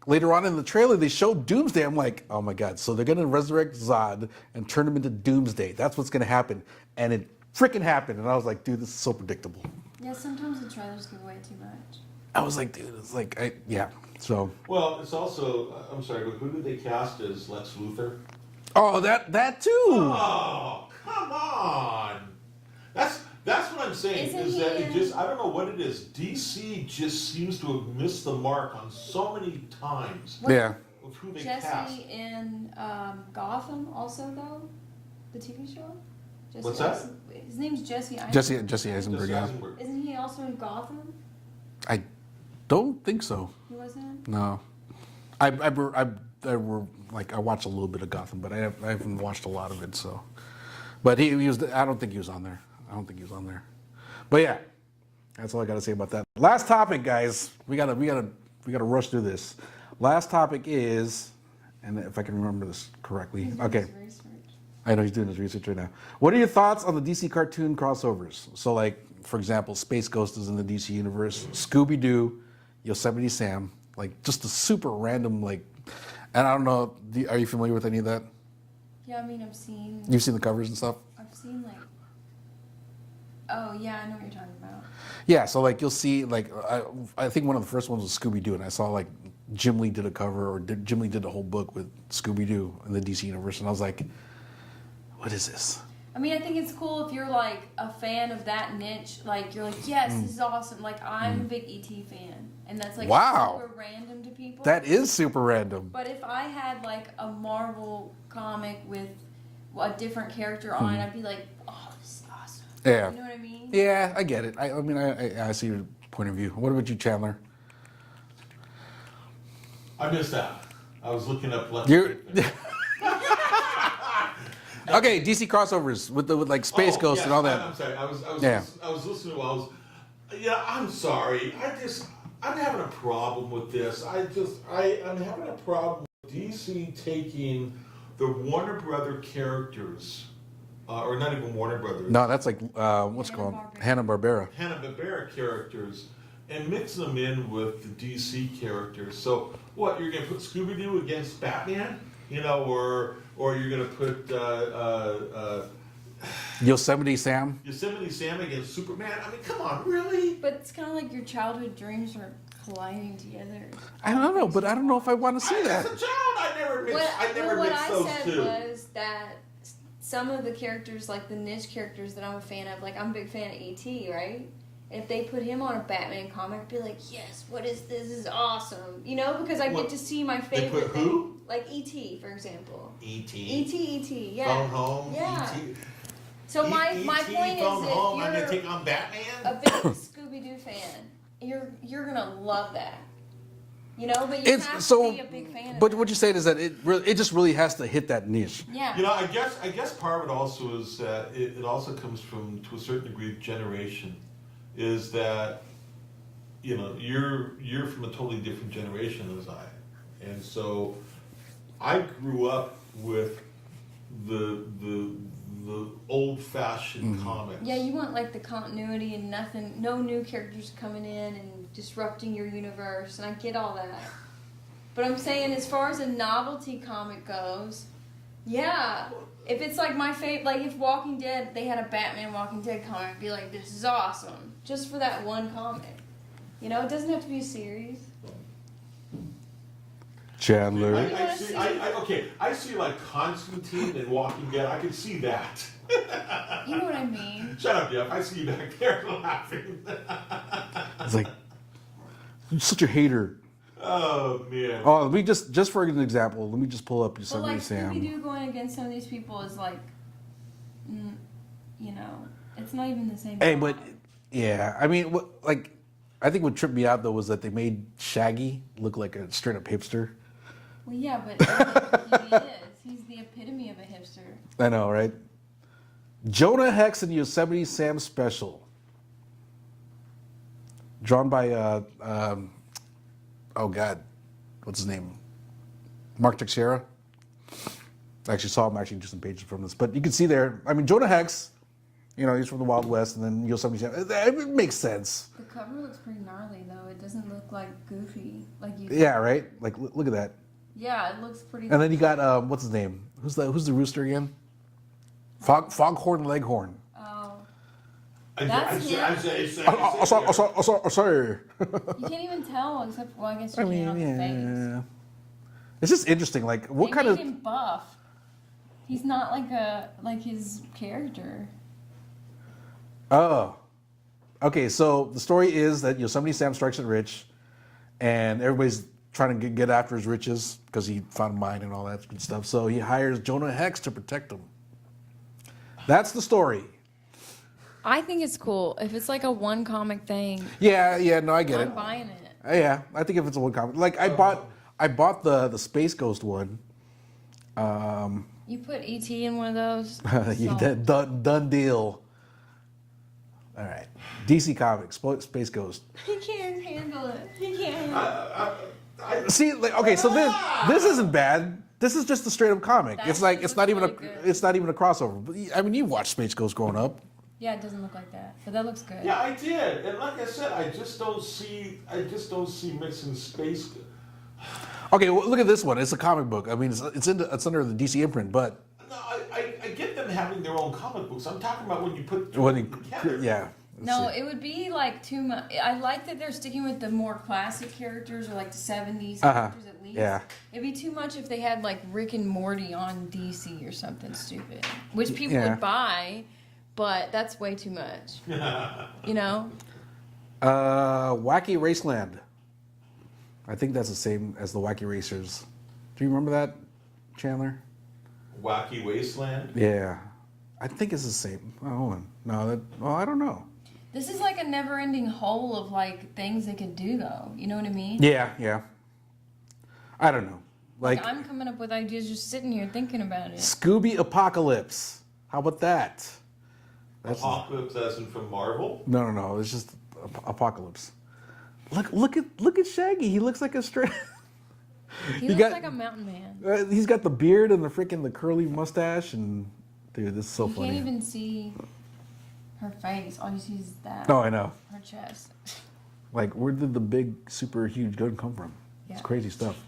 later on in the trailer they showed Doomsday. I'm like, oh my God! So they're gonna resurrect Zod and turn him into Doomsday. That's what's gonna happen, and it freaking happened. And I was like, dude, this is so predictable. Yeah, sometimes the trailers give away too much. I was like, dude, it's like, So Well, it's also, I'm sorry, but who did they cast as Lex Luthor? Oh, that too. Oh, come on. That's what I'm saying. Isn't is that he it just I don't know what it is. DC just seems to have missed the mark on so many times Yeah. with who they Jesse cast. in Gotham also though, the TV show. Jesse What's that? His name's Jesse Eisenberg. Jesse Eisenberg. Jesse Yeah. Eisenberg. Isn't he also in Gotham? I don't think so. He wasn't. No. I watched a little bit of Gotham, but I haven't watched a lot of it. So, but he was. I don't think he was on there. But yeah, that's all I got to say about that. Last topic, guys. We gotta rush through this. Last topic is, and if I can remember this correctly. He's Okay. doing his research. I know he's doing his research right now. What are your thoughts on the DC cartoon crossovers? So, like, for example, Space Ghost is in the DC universe, Scooby-Doo, Yosemite Sam, like just a super random, like, and I don't know, are you familiar with any of that? Yeah, I mean, I've seen the covers and stuff? like. Oh yeah, I know what you're talking about. Yeah, so like you'll see, like, I think one of the first ones was Scooby-Doo, and I saw like Jim Lee did a cover, or Jim Lee did a whole book with Scooby-Doo in the DC universe, and I was like, what is this? I mean, I think it's cool if you're like a fan of that niche. Like you're like, yes, this is awesome. Like I'm a big ET fan, and that's like Wow. super random to people. That is super random. But if I had like a Marvel comic with a different character on it, I'd be like, oh, this is awesome. Yeah. You know what I mean? Yeah, I get it. I mean, I see your point of view. What about you, Chandler? I missed out. I was looking up left. You're okay. DC crossovers with like Space Ghost and all that. I'm sorry. I was Yeah. listening while I'm sorry. I'm having a problem with this. I'm having a problem with DC taking the Warner Brother characters, or not even Warner Brothers. No, that's like what's it called Hanna-Barbera. Hanna-Barbera characters and mix them in with the DC characters. So what, you're gonna put Scooby-Doo against Batman, or you're gonna put Yosemite Sam. Yosemite Sam against Superman? I mean, come on, really? But it's kind of like your childhood dreams are colliding together. I don't know, but I don't know if I want to see As that. a child, I never mixed those What I said two. was that some of the characters, like the niche characters that I'm a fan of, like I'm a big fan of E.T., right? If they put him on a Batman comic, I'd be like, yes, what is this? This is awesome. Because I get to see my favorite put who? thing. Like E.T., for example. E.T. E.T., yeah. Phone home. Yeah. E.T. So my E.T. point is phone home. I'm if gonna you're take on Batman. a big Scooby-Doo fan, you're gonna love that. But you have to be a big fan of But that. what you're saying is that it just really has to hit that niche. Yeah. I guess part of it also is that it also comes from, to a certain degree, generation. Is that you're from a totally different generation as I am, and so I grew up with the old-fashioned comics. Yeah, you want like the continuity and nothing, no new characters coming in and disrupting your universe, and I get all that. But I'm saying, as far as a novelty comic goes, yeah, if it's like my favorite, like if Walking Dead, they had a Batman Walking Dead comic, I'd be like, this is awesome, just for that one comic. It doesn't have to be a series. Chandler. I see like Constantine and Walking Dead. I can see that. You know what I mean? Shut up, Jeff. I see you back there laughing. It's like, you're such a hater. Oh man. Oh, let me just for an example, let me just pull up But Yosemite like Sam. Scooby-Doo going against some of these people is like, it's not even the same. Hey, plot. but yeah, I mean, I think what tripped me out though was that they made Shaggy look like a straight up hipster. Well, yeah, but he is. He's the epitome of a hipster. I know, right? Jonah Hex and Yosemite Sam special, drawn by oh God, what's his name? Mark Teixeira. I actually saw him do some pages from this, but you can see there. I mean, Jonah Hex, he's from the Wild West, and then Yosemite Sam. It makes sense. The cover looks pretty gnarly, though. It doesn't look like goofy, like you. Yeah, right. Like, look at that. Yeah, it looks pretty. And then you got what's his name? Who's the rooster again? Foghorn Leghorn. Oh, That's Sorry. you can't even tell except I guess you can on the face. It's just interesting. Like, what They kind made of? him buff. He's not like his character. Oh. Okay, so the story is that Yosemite Sam strikes it rich, and everybody's trying to get after his riches because he found mine and all that good stuff. So he hires Jonah Hex to protect him. That's the story. I think it's cool if it's like a one comic thing. Yeah, no, I get I'm it. buying it. Yeah, I think if it's a one comic, like I bought the Space Ghost one. You put ET in one of those. Done deal. All right, DC Comics, Space Ghost. He can't handle it. He can't handle it. See, like, okay, so this isn't bad. This is just a straight up comic. That It's like it's not even looks really good. it's not even a crossover. But I mean, you watched Space Ghost growing up. Yeah, it doesn't look like that, but that looks good. Yeah, I did, and like I said, I just don't see mixing space. Okay, well, look at this one. It's a comic book. I mean, it's under the DC imprint, but No, I get them having their own comic books. I'm talking about when you put when them together. yeah. No, it would be like too much. I like that they're sticking with the more classic characters or like the 70s characters at least. Yeah. It'd be too much if they had like Rick and Morty on DC or something stupid, which people Yeah. would buy, but that's way too much. You know? Wacky Raceland. I think that's the same as the Wacky Racers. Do you remember that, Chandler? Wacky Wasteland. Yeah, I think it's the same. Oh, hold on. No, I don't know. This is like a never-ending hole of like things they could do, though. You know what I mean? Yeah. I don't know. Like I'm coming up with ideas just sitting here thinking about it. Scooby Apocalypse. How about that? Apocalypse, as in from Marvel. No. It's just Apocalypse. Look at Shaggy. He looks like a straight. He looks like a mountain man. He's got the beard and the curly mustache, and dude, this is so You funny. can't even see her face. All you see is that. Oh, I know. Her chest. Like, where did the big, super huge gun come from? Yeah. It's crazy stuff.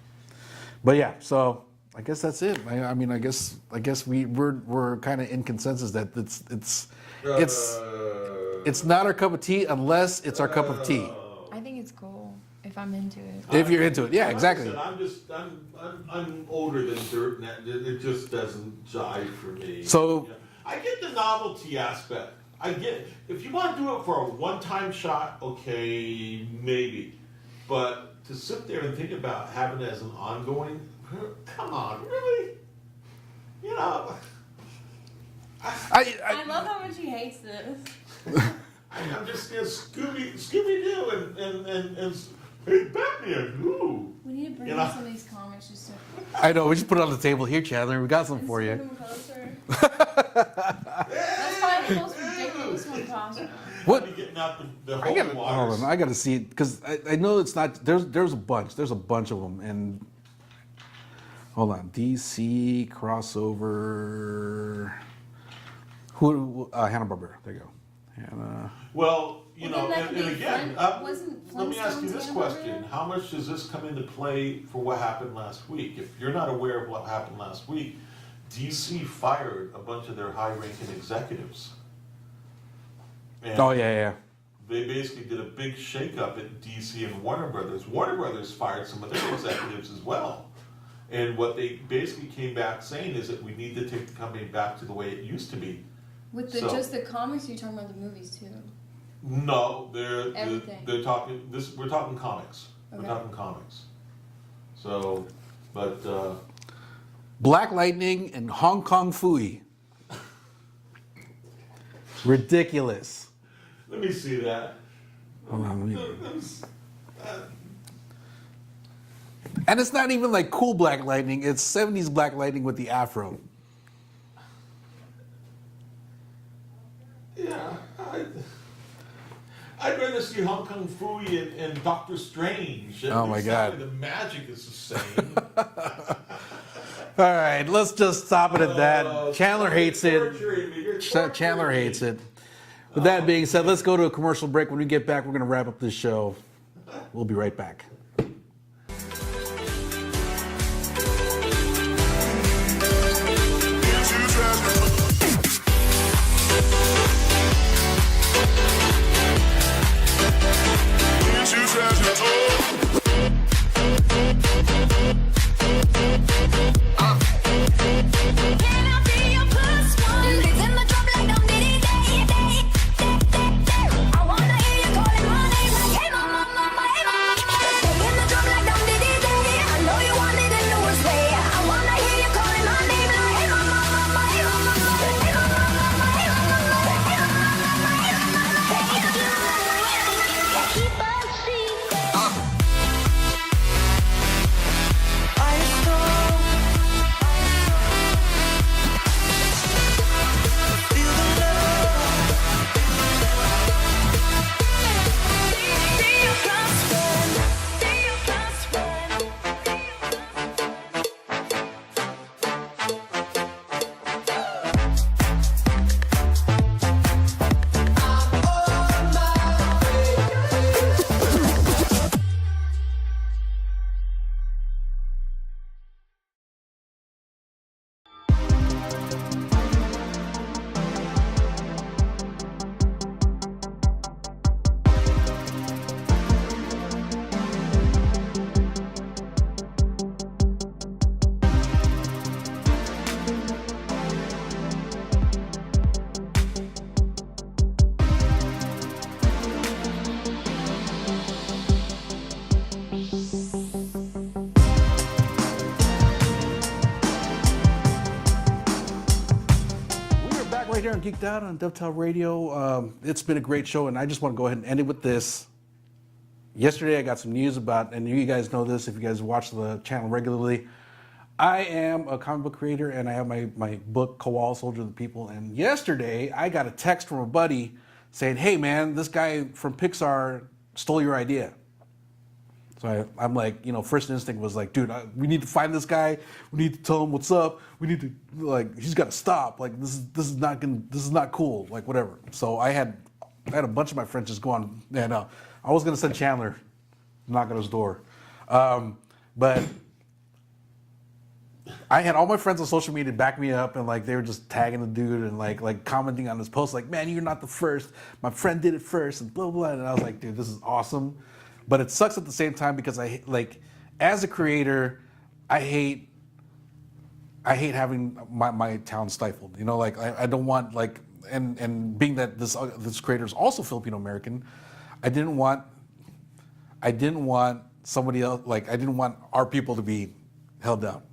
But yeah, so I guess that's it. I mean, I guess we're kind of in consensus that it's not our cup of tea unless it's our cup of tea. I think it's cool if I'm into it. If you're into it, yeah, Like I exactly. said, I'm older than dirt, and it just doesn't jive for me. So- Yeah. I get the novelty aspect. I get it. If you want to do it for a one-time shot, okay, maybe. But to sit there and think about having it as an ongoing, come on, really? You know, I love how much he hates this. I'm just Scooby-Doo and hey, Batman, ooh. We need to bring You in know? some of these comics just to I know. We just put it on the table here, Chandler. We got some for scoot you. them closer. That's probably the most ridiculous one possible. What? I'll be getting out the I holy gotta hold waters. on. I gotta see it because I know it's not. There's a bunch. There's a bunch of them. And hold on, DC crossover. Who? Hanna-Barbera. There you go. Hanna. Well, you Well, know, then that and could be again, wasn't let me ask you Flintstones this Hanna-Barbera? question: how much does this come into play for what happened last week? If you're not aware of what happened last week, DC fired a bunch of their high-ranking executives. And Oh yeah. they basically did a big shakeup at DC and Warner Brothers. Warner Brothers fired some of their executives as well. And what they basically came back saying is that we need to take the company back to the way it used to be. With So- just the comics, you're talking about the movies too. No, Everything. they're talking this. We're talking comics. We're Okay. talking comics. So, but Black Lightning and Hong Kong Fooey. Ridiculous. let me see that. Hold on, let me. And it's not even like cool Black Lightning. It's 70s Black Lightning with the afro. Yeah, I'd rather see Hong Kong Fooey and Doctor Strange. At Oh my least God. that way the magic is the same. All right, let's just stop it at that. Chandler hates it. Torturing me. You're torturing Chandler me. hates it. With that being said, let's go to a commercial break. When we get back, we're going to wrap up this show. We'll be right back. Can I be Geeked Out on DefTal Radio. It's been a great show, and I just want to go ahead and end it with this. Yesterday, I got some news about, and you guys know this if you guys watch the channel regularly. I am a comic book creator, and I have my book, Koala Soldier of the People. And yesterday, I got a text from a buddy saying, hey, man, this guy from Pixar stole your idea. So I'm like, first instinct was like, dude, we need to find this guy. We need to tell him what's up. We need to, he's got to stop. Like, this is not cool. Like, whatever. So I had a bunch of my friends just go on, and I was gonna send Chandler, knock on his door, but I had all my friends on social media back me up, and like they were just tagging the dude and like commenting on his post, like, man, you're not the first. My friend did it first, and blah blah. And I was like, dude, this is awesome. But it sucks at the same time because as a creator, I hate having my talent stifled. I don't want and being that this creator is also Filipino American, I didn't want somebody else, I didn't want our people to be held down.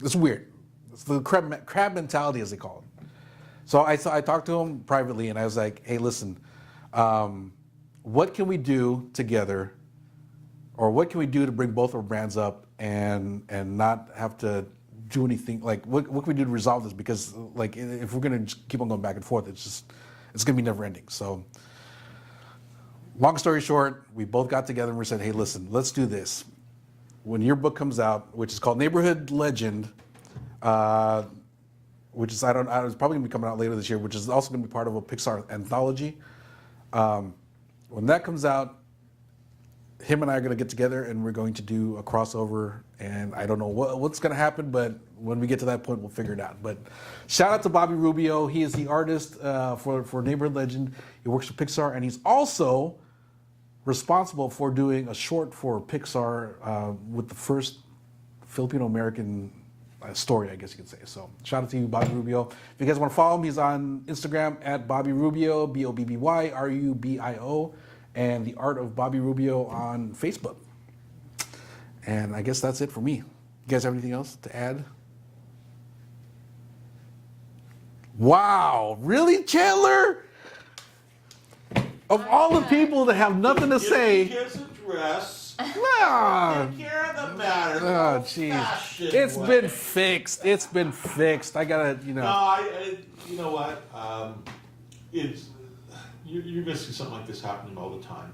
It's weird. It's the crab mentality, as they call it. So I talked to him privately, and I was like, hey, listen, what can we do together? Or what can we do to bring both our brands up and not have to do anything? Like, what can we do to resolve this? Because if we're gonna just keep on going back and forth, it's gonna be never ending. So, long story short, we both got together and we said, hey, listen, let's do this. When your book comes out, which is called Neighborhood Legend, which is it's probably gonna be coming out later this year, which is also gonna be part of a Pixar anthology. When that comes out, him and I are going to get together and we're going to do a crossover, and I don't know what's going to happen, but when we get to that point, we'll figure it out. But shout out to Bobby Rubio. He is the artist for Neighborhood Legend. He works for Pixar, and he's also responsible for doing a short for Pixar with the first Filipino-American story, I guess you could say. So shout out to you, Bobby Rubio. If you guys want to follow him, he's on Instagram at Bobby Rubio, BOBBYRUBIO. And The Art of Bobby Rubio on Facebook. And I guess that's it for me. You guys have anything else to add? Wow, really, Chandler? Of all the people that have nothing to say. Kids address. Nah. Take care of the matter. Oh, jeez. It's been fixed. It's been fixed. I gotta, No, you know what? You're going to see something like this happening all the time.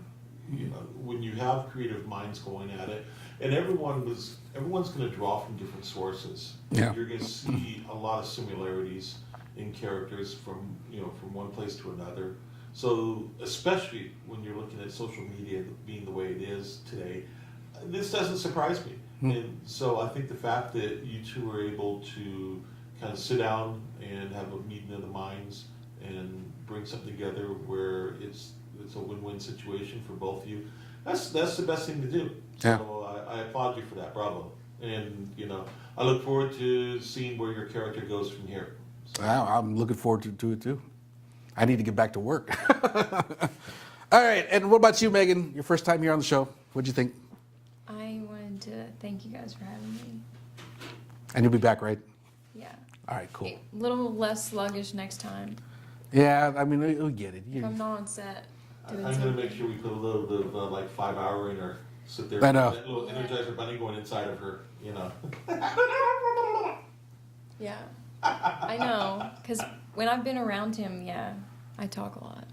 When you have creative minds going at it, and everyone's going to draw from different sources. Yeah. You're going to see a lot of similarities in characters from one place to another. So especially when you're looking at social media being the way it is today, this doesn't surprise me. And so I think the fact that you two were able to kind of sit down and have a meeting of the minds and bring something together where it's a win-win situation for both of you. That's the best thing to do. Yeah. So I applaud you for that. Bravo. And I look forward to seeing where your character goes from here. So. I'm looking forward to it too. I need to get back to work. All right, and what about you, Megan? Your first time here on the show. What'd you think? I wanted to thank you guys for having me. And you'll be back, right? Yeah. All right, cool. A little less sluggish next time. Yeah, I mean, we'll get it. If I'm not on set doing I'm something. going to make sure we put a little bit of 5 hour in her. Sit there. I know. That little Energizer bunny going inside of her. Yeah. I know. Because when I've been around him, yeah, I talk a lot.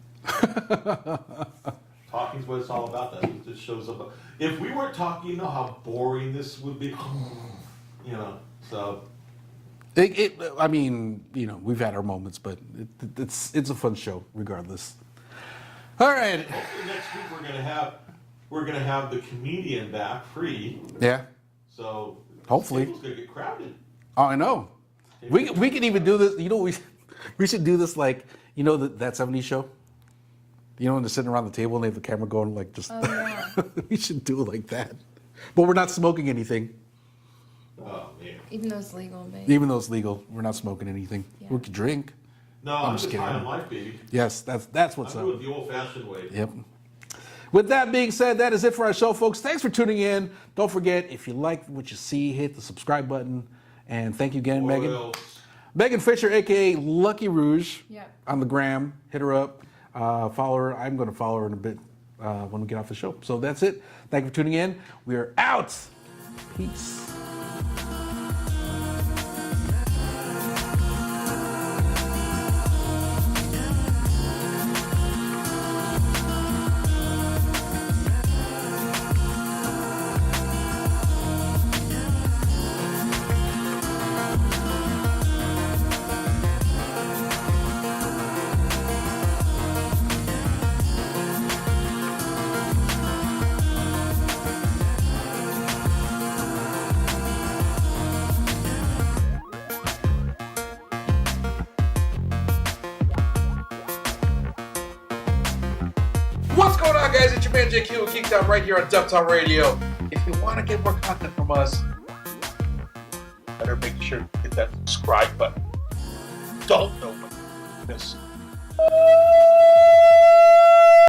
Talking's what it's all about. That it just shows up. If we weren't talking, you know how boring this would be. So. I mean, we've had our moments, but it's a fun show regardless. All right. Hopefully next week we're gonna have the comedian back free. Yeah. So Hopefully. It's gonna get crowded. Oh, I know. We can even do this. We should do this that 70s show. When they're sitting around the table and they have the camera going just. Oh, yeah. We should do it like that, but we're not smoking anything. Oh man. Even though it's legal, babe. Even though it's legal, we're not smoking anything. Yeah. We can drink. No, I'm just high on life, baby. Yes, that's what's I'm up. doing it the old-fashioned way. Yep. With that being said, that is it for our show, folks. Thanks for tuning in. Don't forget, if you like what you see, hit the subscribe button. And thank you again, Megan. Else. Megan Fisher, aka Lucky Rouge, Yep. on the gram. Hit her up, follow her. I'm going to follow her in a bit when we get off the show. So that's it. Thank you for tuning in. We are out. Peace. What's going on, guys? It's your man JQ with Geeked Out right here on DefTal Radio. If you want to get more content from us, better make sure to hit that subscribe button. Don't know this.